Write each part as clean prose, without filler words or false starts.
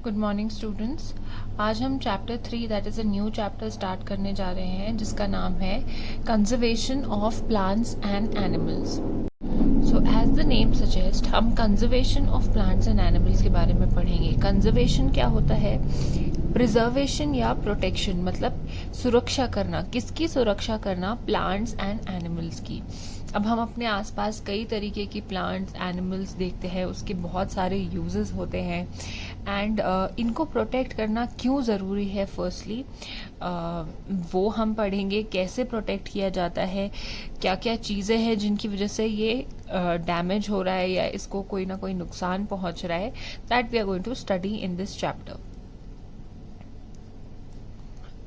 Good morning students. आज हम chapter 3 that is a new chapter start करने जा रहे हैं जिसका नाम है conservation of plants and animals. So as the name suggest हम conservation of plants and animals के बारे में पढ़ेंगे। कंजर्वेशन क्या होता है? प्रिजर्वेशन या प्रोटेक्शन, मतलब सुरक्षा करना। किसकी सुरक्षा करना? प्लांट्स एंड एनिमल्स की। अब हम अपने आसपास कई तरीके की प्लांट्स एनिमल्स देखते हैं, उसके बहुत सारे यूजेस होते हैं एंड इनको प्रोटेक्ट करना क्यों ज़रूरी है। फर्स्टली वो हम पढ़ेंगे, कैसे प्रोटेक्ट किया जाता है, क्या क्या चीज़ें हैं जिनकी वजह से ये डैमेज हो रहा है या इसको कोई ना कोई नुकसान पहुंच रहा है। That we are going to study in this chapter.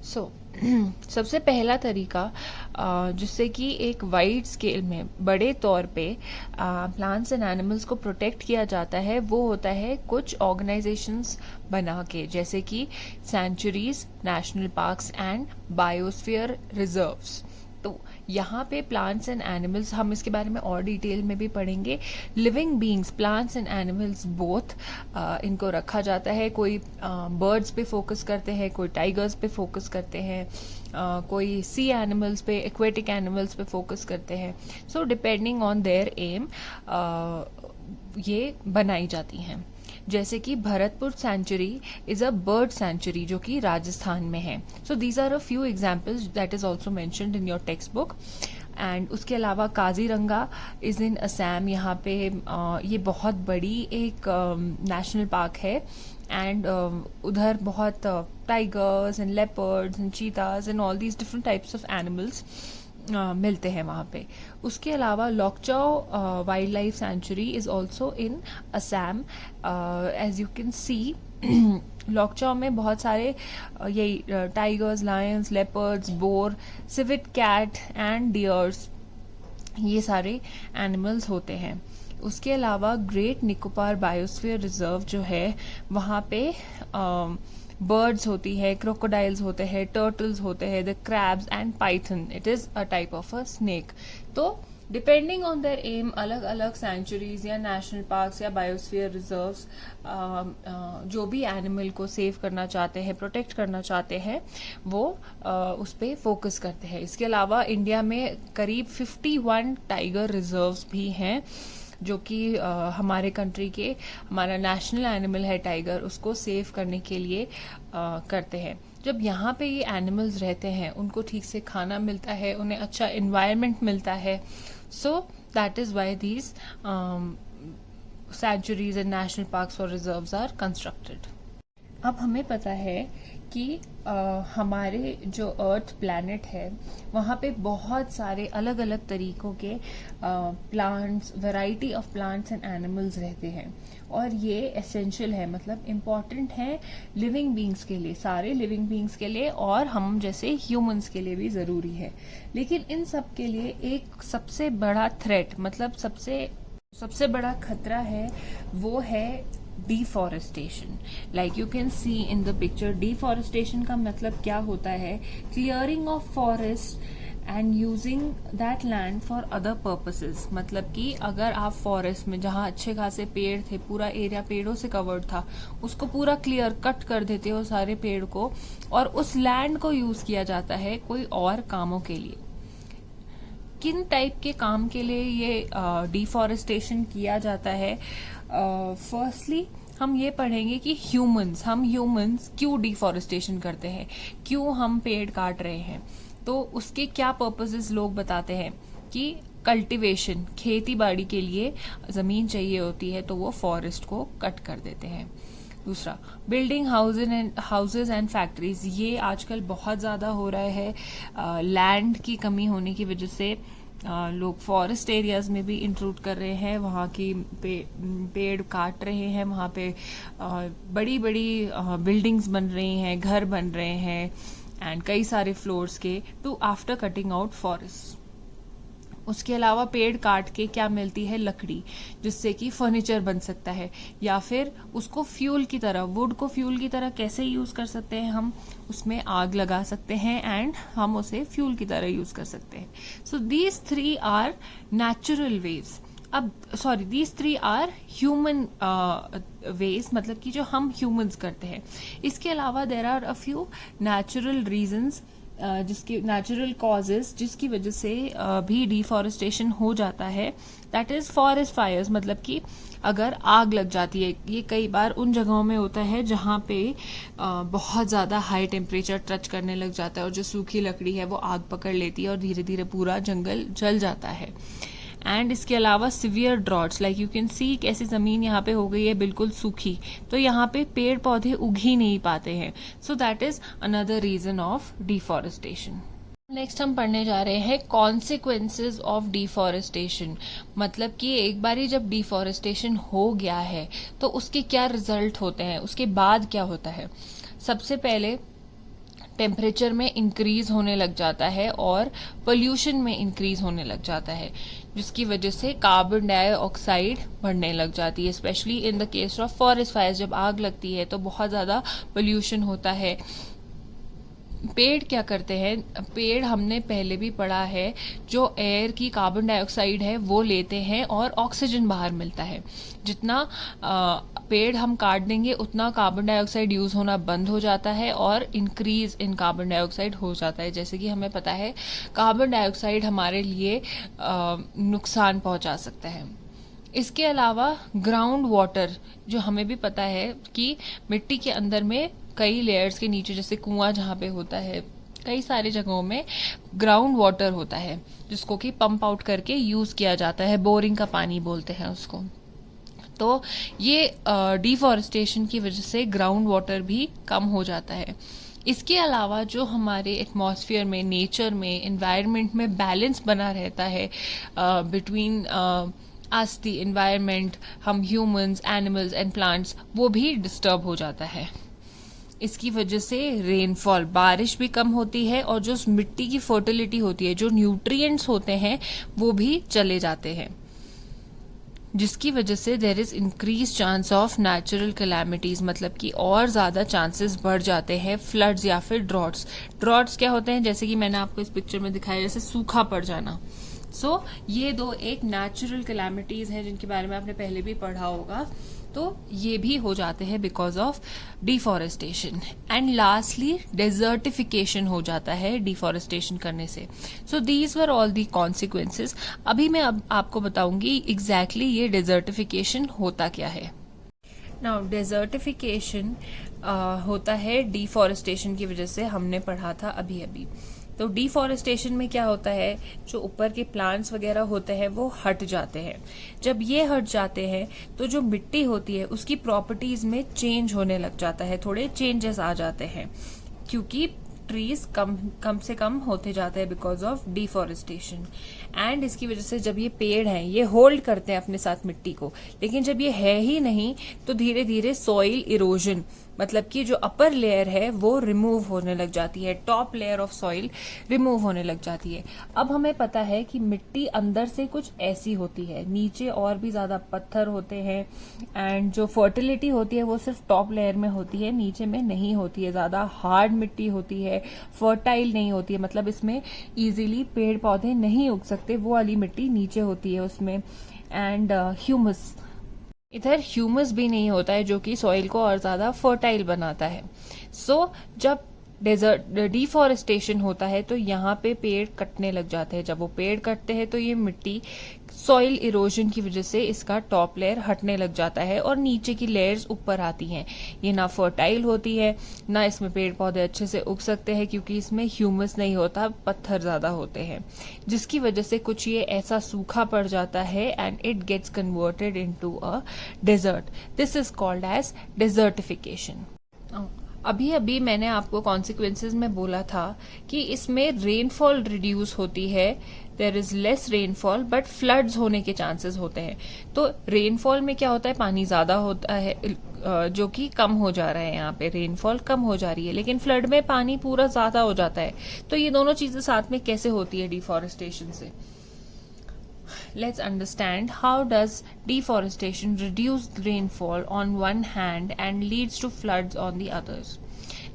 So सबसे पहला तरीका जिससे कि एक वाइड स्केल में बड़े तौर पे प्लांट्स एंड एनिमल्स को प्रोटेक्ट किया जाता है वो होता है कुछ ऑर्गेनाइजेशंस बना के, जैसे कि sanctuaries, national parks and biosphere reserves. तो यहाँ पे प्लांट्स एंड एनिमल्स, हम इसके बारे में और डिटेल में भी पढ़ेंगे। Living beings, plants and animals both, इनको रखा जाता है। कोई बर्ड्स पे फोकस करते हैं, कोई टाइगर्स पे फोकस करते हैं, कोई सी एनिमल्स पे, एक्वेटिक एनिमल्स पे फोकस करते हैं। So depending on their aim ये बनाई जाती हैं। जैसे कि Bharatpur sanctuary is a bird sanctuary जो कि राजस्थान में है। So these are a few examples that is also mentioned in your text book. And उसके अलावा काजीरंगा इज इन असम। यहाँ पे ये बहुत बड़ी एक नेशनल पार्क है एंड उधर बहुत tigers and leopards and cheetahs and all these different types of animals मिलते हैं वहाँ पे। उसके अलावा Lokchao wildlife sanctuary is also in Assam. As you can see Lokchao में बहुत सारे यही tigers, lions, leopards, boar, civet cat and deers, ये सारे एनिमल्स होते हैं। उसके अलावा ग्रेट निकोबार बायोस्फीयर रिजर्व जो है वहाँ पे बर्ड्स होती है, क्रोकोडाइल्स होते हैं, टर्टल्स होते हैं, the crabs and Python, it is a type of a snake. तो डिपेंडिंग ऑन देयर एम अलग अलग सेंचुरीज या नेशनल पार्क्स या बायोस्फीयर रिजर्व्स जो भी एनिमल को सेव करना चाहते हैं, प्रोटेक्ट करना चाहते हैं, वो उस पर फोकस करते हैं। इसके अलावा इंडिया में करीब 51 टाइगर रिजर्व्स भी हैं जो कि हमारे कंट्री के, हमारा नेशनल एनिमल है टाइगर, उसको सेव करने के लिए करते हैं। जब यहाँ पे ये एनिमल्स रहते हैं उनको ठीक से खाना मिलता है, उन्हें अच्छा इन्वायरमेंट मिलता है। So that is why these sanctuaries and national parks और रिजर्व्स आर कंस्ट्रक्टेड। अब हमें पता है कि हमारे जो अर्थ प्लैनेट है वहाँ पे बहुत सारे अलग अलग तरीकों के plants, variety of plants and animals रहते हैं और ये एसेंशियल है, मतलब इम्पॉर्टेंट है लिविंग बींग्स के लिए, सारे लिविंग बींग्स के लिए और हम जैसे ह्यूमंस के लिए भी ज़रूरी है। लेकिन इन सब के लिए एक सबसे बड़ा थ्रेट, मतलब सबसे बड़ा खतरा है, वो है deforestation. Like you can C in the picture, deforestation का मतलब क्या होता है? Clearing of forest and using that land for other purposes. मतलब कि अगर आप फॉरेस्ट में जहाँ अच्छे खासे पेड़ थे, पूरा एरिया पेड़ों से कवर्ड था, उसको पूरा क्लियर कट कर देते हो सारे पेड़ को, और उस लैंड को यूज किया जाता है कोई और कामों के लिए। किन टाइप के काम के लिए ये डिफॉरेस्टेशन किया जाता है? फर्स्टली हम ये पढ़ेंगे कि हम ह्यूमंस क्यों डिफॉरेस्टेशन करते हैं, क्यों हम पेड़ काट रहे हैं। तो उसके क्या पर्पसेस लोग बताते हैं कि कल्टीवेशन, खेती बाड़ी के लिए जमीन चाहिए होती है तो वो फॉरेस्ट को कट कर देते हैं। दूसरा, बिल्डिंग हाउसेज एंड फैक्ट्रीज, ये आजकल बहुत ज़्यादा हो रहा है। लैंड की कमी होने की वजह से लोग फॉरेस्ट एरियाज में भी इंट्रूड कर रहे हैं, वहाँ की पेड़ काट रहे हैं, वहाँ पे बड़ी बड़ी बिल्डिंग्स बन रही हैं, घर बन रहे हैं एंड कई सारे फ्लोर्स के, to after cutting out forest. उसके अलावा पेड़ काट के क्या मिलती है? लकड़ी, जिससे कि फर्नीचर बन सकता है, या फिर उसको फ्यूल की तरह, वुड को फ्यूल की तरह कैसे यूज कर सकते हैं? हम उसमें आग लगा सकते हैं एंड हम उसे फ्यूल की तरह यूज कर सकते हैं। So these 3 are natural ways. अब sorry, these 3 are human ways, मतलब कि जो हम ह्यूमंस करते हैं. इसके अलावा there are a few natural reasons, जिसकी नेचुरल कॉजेज जिसकी वजह से भी डिफॉरेस्टेशन हो जाता है. दैट इज फॉरेस्ट फायर्स, मतलब कि अगर आग लग जाती है. ये कई बार उन जगहों में होता है जहाँ पे बहुत ज़्यादा हाई टेम्परेचर टच करने लग जाता है और जो सूखी लकड़ी है वो आग पकड़ लेती है और धीरे धीरे पूरा जंगल जल जाता है. एंड इसके अलावा severe droughts, like you can सी कैसी ज़मीन यहाँ पे हो गई है बिल्कुल सूखी, तो यहाँ पे पेड़ पौधे उग ही नहीं पाते हैं. So that is another reason of deforestation. Next हम पढ़ने जा रहे हैं कॉन्सिक्वेंसेज ऑफ डिफॉरेस्टेशन, मतलब कि एक बारी जब डिफॉरेस्टेशन हो गया है तो उसके क्या रिजल्ट होते हैं, उसके बाद क्या होता है. सबसे पहले टेम्परेचर में इंक्रीज होने लग जाता है और पोल्यूशन में इंक्रीज होने लग जाता है, जिसकी वजह से कार्बन डाइऑक्साइड बढ़ने लग जाती है. Specially in the case of forest fire, जब आग लगती है तो बहुत ज़्यादा पोल्यूशन होता है. पेड़ क्या करते हैं, पेड़ हमने पहले भी पढ़ा है, जो एयर की कार्बन डाइऑक्साइड है वो लेते हैं और ऑक्सीजन बाहर मिलता है. जितना पेड़ हम काट देंगे उतना कार्बन डाइऑक्साइड यूज होना बंद हो जाता है और इंक्रीज इन कार्बन डाइऑक्साइड हो जाता है. जैसे कि हमें पता है कार्बन डाइऑक्साइड हमारे लिए नुकसान पहुंचा सकता है. इसके अलावा ग्राउंड वाटर, जो हमें भी पता है कि मिट्टी के अंदर में कई लेयर्स के नीचे, जैसे कुआं जहाँ पे होता है, कई सारी जगहों में ग्राउंड वाटर होता है जिसको कि पंप आउट करके यूज किया जाता है. बोरिंग का पानी बोलते हैं उसको. तो ये डिफॉरेस्टेशन की वजह से ग्राउंड वाटर भी कम हो जाता है. इसके अलावा जो हमारे एटमॉस्फेयर में, नेचर में, एनवायरनमेंट में बैलेंस बना रहता है बिटवीन अस द एनवायरनमेंट, हम ह्यूमंस, एनिमल्स एंड प्लांट्स, वो भी डिस्टर्ब हो जाता है. इसकी वजह से रेनफॉल, बारिश भी कम होती है और जो मिट्टी की फर्टिलिटी होती है, जो न्यूट्रिएंट्स होते हैं, वो भी चले जाते हैं, जिसकी वजह से there is increase chance of natural calamities, मतलब कि और ज्यादा चांसेस बढ़ जाते हैं फ्लड्स या फिर ड्रॉट्स. ड्रॉट्स क्या होते हैं, जैसे कि मैंने आपको इस पिक्चर में दिखाया, जैसे सूखा पड़ जाना. सो ये दो एक नेचुरल कैलामिटीज हैं जिनके बारे में आपने पहले भी पढ़ा होगा. तो ये भी हो जाते हैं because of deforestation. And lastly desertification हो जाता है डिफॉरेस्टेशन करने से. So these were all the consequences. अभी मैं अब आपको बताऊंगी एग्जैक्टली ये डेजर्टिफिकेशन होता क्या है. नाउ डेजर्टिफिकेशन होता है डिफॉरेस्टेशन की वजह से, हमने पढ़ा था अभी अभी. तो डिफॉरेस्टेशन में क्या होता है, जो ऊपर के प्लांट्स वगैरह होते हैं वो हट जाते हैं. जब ये हट जाते हैं तो जो मिट्टी होती है उसकी प्रॉपर्टीज में चेंज होने लग जाता है, थोड़े चेंजेस आ जाते हैं, क्योंकि ट्रीज कम से कम होते जाते हैं बिकॉज ऑफ डिफॉरेस्टेशन. एंड इसकी वजह से जब ये पेड़ हैं ये होल्ड करते हैं अपने साथ मिट्टी को, लेकिन जब ये है ही नहीं तो धीरे धीरे सॉइल इरोजन, मतलब कि जो अपर लेयर है वो रिमूव होने लग जाती है, top layer of soil remove होने लग जाती है. अब हमें पता है कि मिट्टी अंदर से कुछ ऐसी होती है, नीचे और भी ज्यादा पत्थर होते हैं. एंड जो फर्टिलिटी होती है वो सिर्फ टॉप लेयर में होती है, नीचे में नहीं होती है. ज्यादा हार्ड मिट्टी होती है, फर्टाइल नहीं होती है, मतलब इसमें इजीली पेड़ पौधे नहीं उग सकते, वो वाली मिट्टी नीचे होती है उसमें. एंड ह्यूमस, इधर ह्यूमस भी नहीं होता है जो कि सॉइल को और ज्यादा फर्टाइल बनाता है. सो जब डिफॉरेस्टेशन होता है तो यहाँ पे पेड़ कटने लग जाते हैं. जब वो पेड़ कटते हैं तो ये मिट्टी सॉइल इरोजन की वजह से इसका टॉप लेयर हटने लग जाता है और नीचे की लेयर्स ऊपर आती हैं. ये ना फर्टाइल होती है, ना इसमें पेड़ पौधे अच्छे से उग सकते हैं, क्योंकि इसमें ह्यूमस नहीं होता, पत्थर ज्यादा होते हैं, जिसकी वजह से कुछ ये ऐसा सूखा पड़ जाता है and it gets converted into a desert. This is called as desertification. अभी अभी मैंने आपको कॉन्सिक्वेंसेज में बोला था कि इसमें रेनफॉल रिड्यूस होती है, there is less rainfall but floods होने के चांसेस होते हैं. तो रेनफॉल में क्या होता है, पानी ज्यादा होता है जो कि कम हो जा रहा है, यहाँ पे रेनफॉल कम हो जा रही है, लेकिन फ्लड में पानी पूरा ज्यादा हो जाता है. तो ये दोनों चीजें साथ में कैसे होती है डिफॉरेस्टेशन से. Let's understand how does deforestation reduce rainfall on one hand and leads to floods on the others.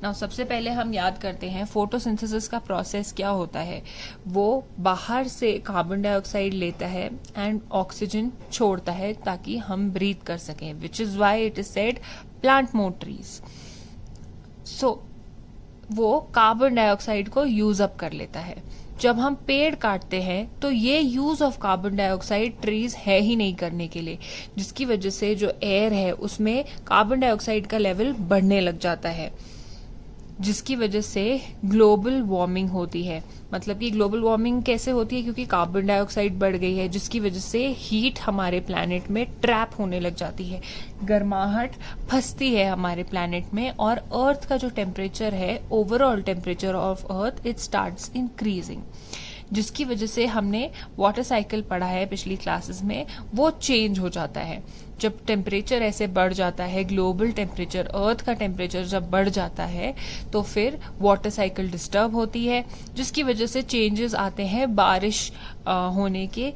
Now सबसे पहले हम याद करते हैं फोटोसिंथेसिस का प्रोसेस क्या होता है। वो बाहर से कार्बन डाइऑक्साइड लेता है एंड ऑक्सीजन छोड़ता है ताकि हम ब्रीथ कर सकें, which is why it is said plant more trees. So वो कार्बन डाइऑक्साइड को यूज अप कर लेता है। जब हम पेड़ काटते हैं तो ये use of carbon dioxide trees है ही नहीं करने के लिए, जिसकी वजह से जो एयर है उसमें कार्बन डाइऑक्साइड का लेवल बढ़ने लग जाता है, जिसकी वजह से ग्लोबल वार्मिंग होती है। मतलब कि ग्लोबल वार्मिंग कैसे होती है, क्योंकि कार्बन डाइऑक्साइड बढ़ गई है, जिसकी वजह से हीट हमारे प्लैनेट में ट्रैप होने लग जाती है, गर्माहट फंसती है हमारे प्लैनेट में, और अर्थ का जो टेम्परेचर है, overall temperature of earth, it starts increasing, जिसकी वजह से हमने वाटर साइकिल पढ़ा है पिछली क्लासेस में, वो चेंज हो जाता है। जब टेम्परेचर ऐसे बढ़ जाता है, ग्लोबल टेम्परेचर, अर्थ का टेम्परेचर जब बढ़ जाता है, तो फिर वाटर साइकिल डिस्टर्ब होती है, जिसकी वजह से चेंजेस आते हैं बारिश होने के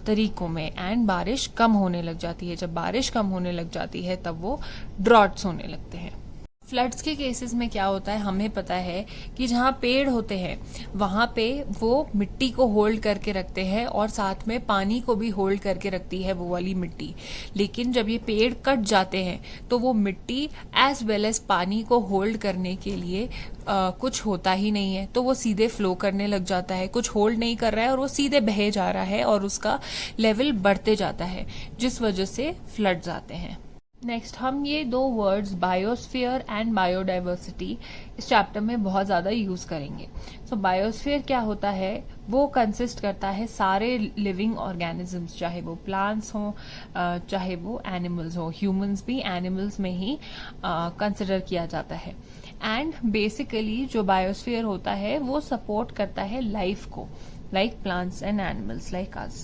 तरीकों में, एंड बारिश कम होने लग जाती है। जब बारिश कम होने लग जाती है तब वो ड्रॉट्स होने लगते हैं। फ्लड्स के केसेस में क्या होता है, हमें पता है कि जहाँ पेड़ होते हैं वहां पे वो मिट्टी को होल्ड करके रखते हैं और साथ में पानी को भी होल्ड करके रखती है वो वाली मिट्टी। लेकिन जब ये पेड़ कट जाते हैं तो वो मिट्टी एज वेल एज पानी को होल्ड करने के लिए कुछ होता ही नहीं है, तो वो सीधे फ्लो करने लग जाता है, कुछ होल्ड नहीं कर रहा है और वो सीधे बहे जा रहा है और उसका लेवल बढ़ते जाता है, जिस वजह से फ्लड्स आते हैं। नेक्स्ट हम ये दो वर्ड्स बायोस्फीयर एंड बायोडाइवर्सिटी इस चैप्टर में बहुत ज्यादा यूज करेंगे। सो बायोस्फीयर क्या होता है, वो कंसिस्ट करता है सारे लिविंग ऑर्गेनिजम्स, चाहे वो प्लांट्स हो चाहे वो एनिमल्स हो, ह्यूमंस भी एनिमल्स में ही कंसिडर किया जाता है। एंड बेसिकली जो बायोस्फीयर होता है वो सपोर्ट करता है लाइफ को, like plants and animals like us.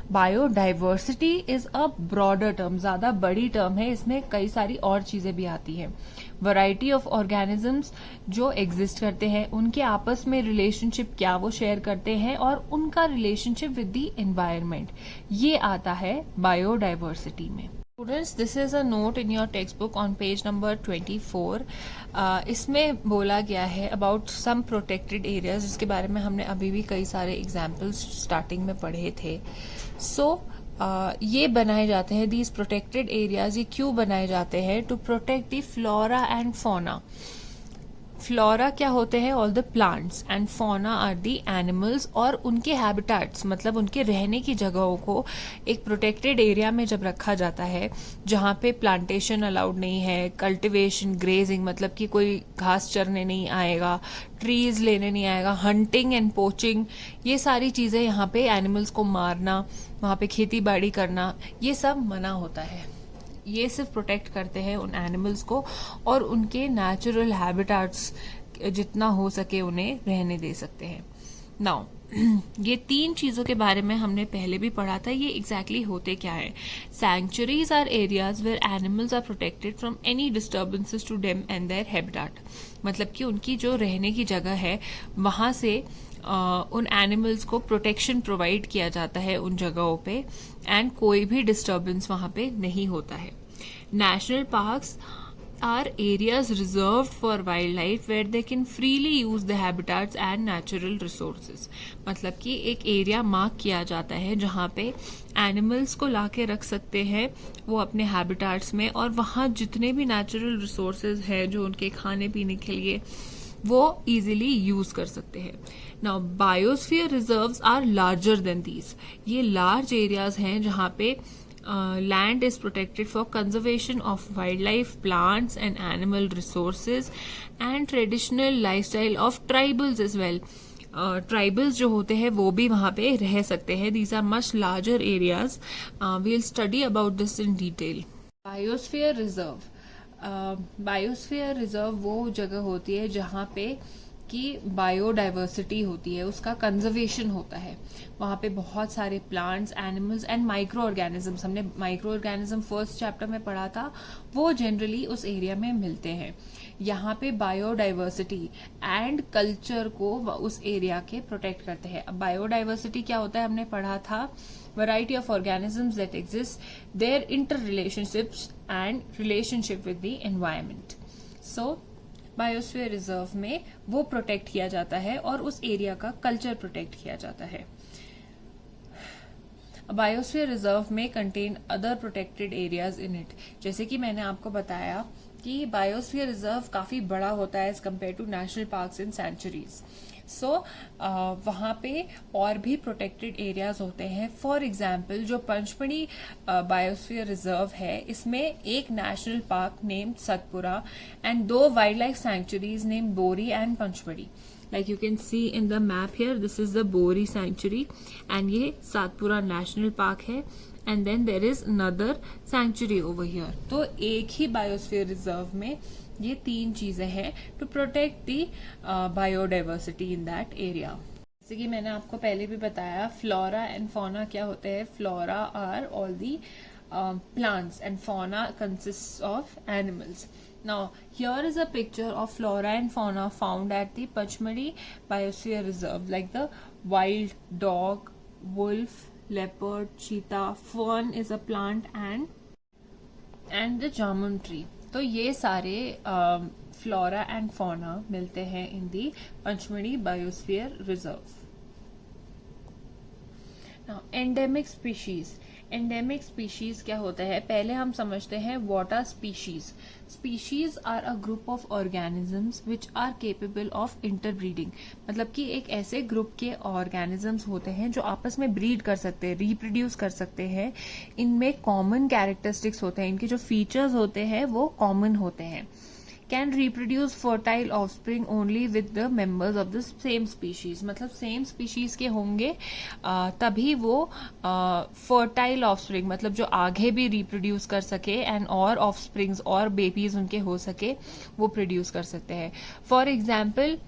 Biodiversity is a broader term, ज्यादा बड़ी टर्म है, इसमें कई सारी और चीजें भी आती है। वैरायटी ऑफ ऑर्गेनिजम्स जो एग्जिस्ट करते हैं, उनके आपस में रिलेशनशिप क्या वो शेयर करते हैं, और उनका रिलेशनशिप विद द एनवायरमेंट, ये आता है बायोडाइवर्सिटी में। Students, this is a note in your text book on page number 24। इसमें बोला गया है अबाउट सम प्रोटेक्टेड एरियाज, जिसके बारे में हमने अभी भी कई सारे एग्जाम्पल्स स्टार्टिंग में पढ़े थे। सो ये बनाए जाते हैं, दीज प्रोटेक्टेड एरियाज, ये क्यों बनाए जाते हैं? To protect the flora and fauna. Flora क्या होते हैं? All the plants, and fauna are the animals, और उनके हैबिटेट्स, मतलब उनके रहने की जगहों को एक प्रोटेक्टेड एरिया में जब रखा जाता है, जहाँ पे प्लांटेशन अलाउड नहीं है, कल्टिवेशन, ग्रेजिंग, मतलब कि कोई घास चरने नहीं आएगा, ट्रीज लेने नहीं आएगा, हंटिंग एंड पोचिंग, ये सारी चीजें, यहाँ पे एनिमल्स को मारना, वहाँ पे खेती बाड़ी करना, ये सब मना होता है। ये सिर्फ प्रोटेक्ट करते हैं उन एनिमल्स को और उनके नेचुरल हैबिटेट्स जितना हो सके उन्हें रहने दे सकते हैं। नाउ ये तीन चीजों के बारे में हमने पहले भी पढ़ा था, ये एग्जैक्टली होते क्या है? Sanctuaries are areas where animals are protected from any disturbances to them and their habitat. मतलब कि उनकी जो रहने की जगह है वहां से उन एनिमल्स को प्रोटेक्शन प्रोवाइड किया जाता है उन जगहों पे, एंड कोई भी डिस्टर्बेंस वहां पे नहीं होता है। National parks are areas reserved for wildlife where they can freely use the habitats and natural resources। मतलब कि एक एरिया मार्क किया जाता है जहाँ पे एनिमल्स को लाके रख सकते हैं वो अपने हैबिटेट्स में, और वहाँ जितने भी नेचुरल रिसोर्सेज है जो उनके खाने पीने के लिए, वो इजीली यूज कर सकते हैं। Now biosphere reserves are larger than these. ये लार्ज एरियाज हैं जहाँ पे land is protected for conservation of wildlife, plants and animal resources and traditional lifestyle of tribals as well। Tribals जो होते हैं वो भी वहां पे रह सकते हैं। These are much larger areas. We will study about this in detail. Biosphere reserve, biosphere reserve वो जगह होती है जहाँ पे की बायोडाइवर्सिटी होती है, उसका कंजर्वेशन होता है। वहां पे बहुत सारे plants, animals and micro organisms, हमने माइक्रो ऑर्गेनिज्म फर्स्ट चैप्टर में पढ़ा था, वो जनरली उस एरिया में मिलते हैं। यहाँ पे बायोडाइवर्सिटी एंड कल्चर को उस एरिया के प्रोटेक्ट करते हैं। अब बायोडाइवर्सिटी क्या होता है हमने पढ़ा था, variety of organisms that exist, their interrelationships and relationship with the environment. So biosphere reserve में वो प्रोटेक्ट किया जाता है और उस एरिया का कल्चर प्रोटेक्ट किया जाता है। बायोस्फीयर रिजर्व में contain other protected areas in it. जैसे कि मैंने आपको बताया कि बायोस्फीयर रिजर्व काफी बड़ा होता है as compare to national parks and sanctuaries. So वहां पे और भी प्रोटेक्टेड एरियाज होते हैं। फॉर एग्जाम्पल जो पंचमढ़ी बायोस्फीयर रिजर्व है, इसमें एक national park named Satpura and 2 wildlife sanctuaries named Bori and Pachmarhi. Like you can see in the map here, this is the Bori sanctuary and ये सातपुरा नेशनल पार्क है, and then there is another sanctuary over here। तो एक ही biosphere reserve में ये 3 चीजें हैं to protect the biodiversity in that area. जैसे कि मैंने आपको पहले भी बताया, फ्लोरा एंड फौना क्या होते हैं। Flora are all the plants and fauna consists of animals। Now here is a picture of flora and fauna found at the Pachmari Biosphere Reserve, like the wild dog, wolf, leopard, cheetah, fern is a plant and the jamun tree। तो ये सारे flora and fauna मिलते हैं in the Pachmarhi biosphere reserve. Now endemic species। Endemic species क्या होता है, पहले हम समझते हैं what are species. Species are a group of organisms which are capable of interbreeding. मतलब कि एक ऐसे ग्रुप के ऑर्गेनिजम्स होते हैं जो आपस में ब्रीड कर सकते हैं, रिप्रोड्यूस कर सकते हैं। इनमें कॉमन कैरेक्टरिस्टिक्स होते हैं, इनके जो फीचर्स होते हैं वो कॉमन होते हैं। Can reproduce fertile offspring only with the members of the same species. मतलब सेम स्पीशीज के होंगे तभी वो फर्टाइल ऑफस्प्रिंग, मतलब जो आगे भी रिप्रोड्यूस कर सके एंड और ऑफस्प्रिंग्स और बेबीज उनके हो सके, वो प्रोड्यूस कर सकते हैं। फॉर एग्जाम्पल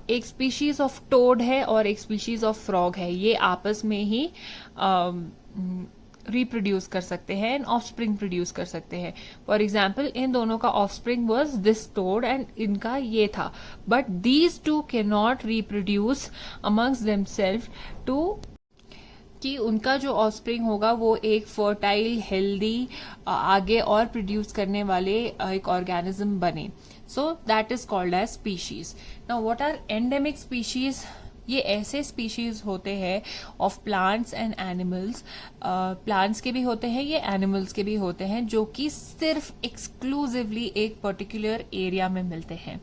एक स्पीशीज ऑफ टोड है और एक स्पीशीज ऑफ फ्रॉग है, ये आपस में ही रिप्रोड्यूस कर सकते हैं एंड ऑफस्प्रिंग प्रोड्यूस कर सकते हैं। फॉर एग्जाम्पल इन दोनों का offspring was this toad and इनका ये था, but these two can not reproduce amongst themself to कि उनका जो ऑफस्प्रिंग होगा वो एक फर्टाइल हेल्दी आगे और प्रोड्यूस करने वाले एक ऑर्गेनिज्म बने। So that is called as species. Now what are endemic species. ये ऐसे स्पीशीज होते हैं ऑफ प्लांट्स एंड एनिमल्स। प्लांट्स के भी होते हैं, ये एनिमल्स के भी होते हैं, जो कि सिर्फ एक्सक्लूसिवली एक पर्टिकुलर एरिया में मिलते हैं।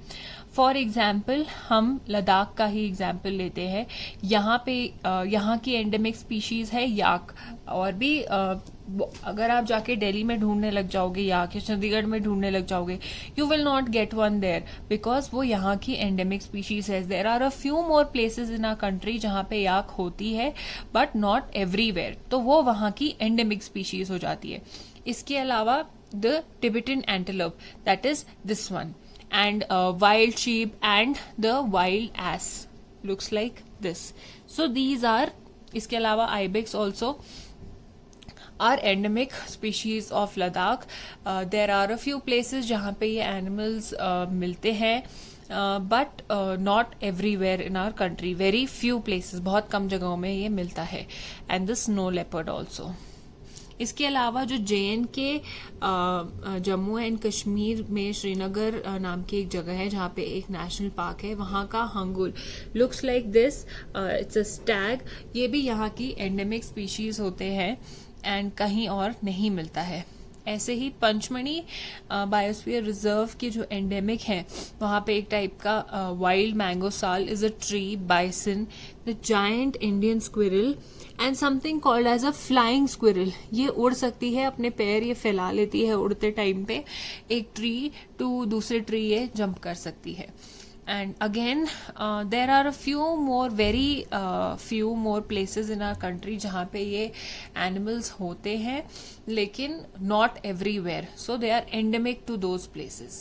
फॉर एग्जाम्पल हम लद्दाख का ही एग्जाम्पल लेते हैं। यहाँ की एंडेमिक स्पीशीज है याक। और भी अगर आप जाके दिल्ली में ढूंढने लग जाओगे या चंडीगढ़ में ढूंढने लग जाओगे, you will not get one there because वो यहाँ की एंडेमिक स्पीशीज है। There are a few more places in our country जहाँ पे याक होती है, बट नॉट एवरीवेयर। तो वो वहाँ की एंडेमिक स्पीशीज हो जाती है। इसके अलावा the Tibetan antelope, that is this one, and wild sheep and the wild ass looks like this। so these are, इसके अलावा ibex also are endemic species of Ladakh। there are a few places जहाँ पे ये animals मिलते हैं, but not everywhere in our country। very few places, बहुत कम जगहों में ये मिलता है। and the snow leopard also। इसके अलावा जो JN के जम्मू एंड कश्मीर में श्रीनगर नाम की एक जगह है जहाँ पे एक नेशनल पार्क है, वहाँ का hangul looks like this, it's a Stag. ये भी यहाँ की एंडेमिक स्पीशीज होते हैं एंड कहीं और नहीं मिलता है। ऐसे ही पंचमढ़ी बायोस्फीयर रिजर्व की जो एंडेमिक है, वहाँ पे एक टाइप का wild mango sal is a tree, bison, the giant Indian squirrel and something called as a flying squirrel. ये उड़ सकती है, अपने पैर ये फैला लेती है उड़ते टाइम पे, एक ट्री टू दूसरे ट्री ये जंप कर सकती है। And again there are a few more, very few more places in our country जहाँ पे ये animals होते हैं, लेकिन not everywhere, so they are endemic to those places।